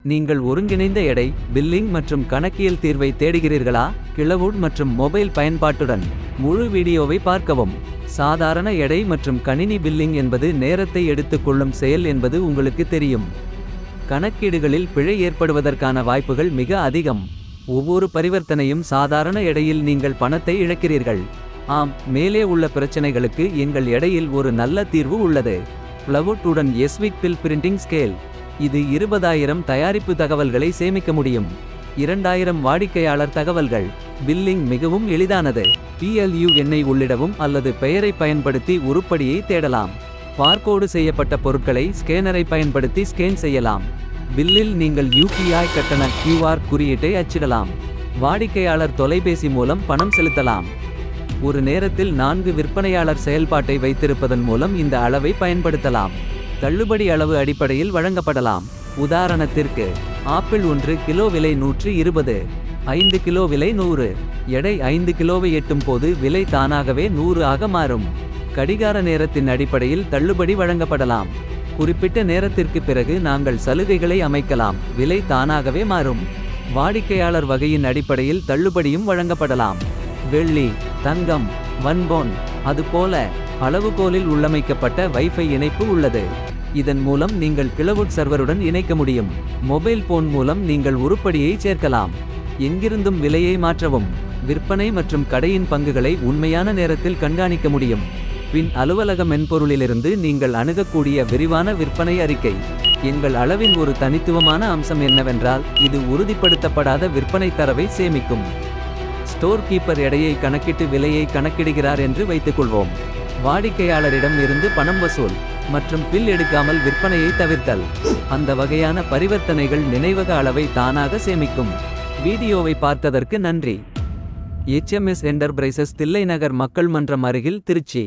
நீங்கள் ஒருங்கிணைந்த எடை, பில்லிங் மற்றும் கணக்கியல் தீர்வை தேடுகிறீர்களா? கிளவுட் மற்றும் மொபைல் பயன்பாட்டுடன் முழு வீடியோவை பார்க்கவும். சாதாரண எடை மற்றும் கணினி பில்லிங் என்பது நேரத்தை எடுத்துக்கொள்ளும் செயல் என்பது உங்களுக்கு தெரியும். கணக்கீடுகளில் பிழை ஏற்படுவதற்கான வாய்ப்புகள் மிக அதிகம். ஒவ்வொரு பரிவர்த்தனையும் சாதாரண எடையில் நீங்கள் பணத்தை இழக்கிறீர்கள். ஆம், மேலே உள்ள பிரச்சனைகளுக்கு எங்கள் எடையில் ஒரு நல்ல தீர்வு உள்ளது. கிளவுட் உடன் எஸ்விக் பில் பிரிண்டிங் ஸ்கேல். இது 20,000 தயாரிப்பு தகவல்களை சேமிக்க முடியும். 2000 வாடிக்கையாளர் தகவல்கள். பில்லிங் மிகவும் எளிதானது. PLU எண்ணை உள்ளிடவும் அல்லது பெயரை பயன்படுத்தி உருப்படியை தேடலாம். பார்கோடு செய்யப்பட்ட பொருட்களை ஸ்கேனரை பயன்படுத்தி ஸ்கேன் செய்யலாம். பில்லில் நீங்கள் UPI கட்டண QR குறியீட்டை அச்சிடலாம். வாடிக்கையாளர் தொலைபேசி மூலம் பணம் செலுத்தலாம். ஒரு நேரத்தில் 4 விற்பனையாளர் செயல்பாட்டை வைத்திருப்பதன் மூலம் இந்த அளவை பயன்படுத்தலாம். தள்ளுபடி அளவு அடிப்படையில் வழங்கப்படலாம். உதாரணத்திற்கு, ஆப்பிள் 1 கிலோ விலை 120, 5 கிலோ விலை 100. எடை 5 கிலோவை எட்டும் போது விலை தானாகவே 100 ஆக மாறும். கடிகார நேரத்தின் அடிப்படையில் தள்ளுபடி வழங்கப்படலாம். குறிப்பிட்ட நேரத்திற்கு பிறகு நாங்கள் சலுகைகளை அமைக்கலாம். விலை தானாகவே மாறும். வாடிக்கையாளர் வகையின் அடிப்படையில் தள்ளுபடியும் வழங்கப்படலாம். வெள்ளி, தங்கம், வன்பொன், அதுபோல அளவுகோலில் உள்ளமைக்கப்பட்ட வைஃபை இணைப்பு உள்ளது. இதன் மூலம் நீங்கள் கிளவுட் சர்வருடன் இணைக்க முடியும். மொபைல் போன் மூலம் நீங்கள் உருப்படியை சேர்க்கலாம். எங்கிருந்தும் விலையை மாற்றவும். விற்பனை மற்றும் கடையின் பங்குகளை உண்மையான நேரத்தில் கண்காணிக்க முடியும். பின் அலுவலக மென்பொருளிலிருந்து நீங்கள் அணுகக்கூடிய விரிவான விற்பனை அறிக்கை. எங்கள் அளவின் ஒரு தனித்துவமான அம்சம் என்னவென்றால், இது உறுதிப்படுத்தப்படாத விற்பனை தரவை சேமிக்கும். ஸ்டோர் கீப்பர் எடையை கணக்கிட்டு விலையை கணக்கிடுகிறார் என்று வைத்துக்கொள்வோம். வாடிக்கையாளரிடம் இருந்து பணம் வசூல் மற்றும் பில் எடுக்காமல் விற்பனையை தவிர்த்தல். அந்த வகையான பரிவர்த்தனைகள் நினைவக அளவை தானாக சேமிக்கும். வீடியோவை பார்த்ததற்கு நன்றி. HMS என்டர்பிரைசஸ் தில்லைநகர் மக்கள் மன்றம் அருகில், திருச்சி.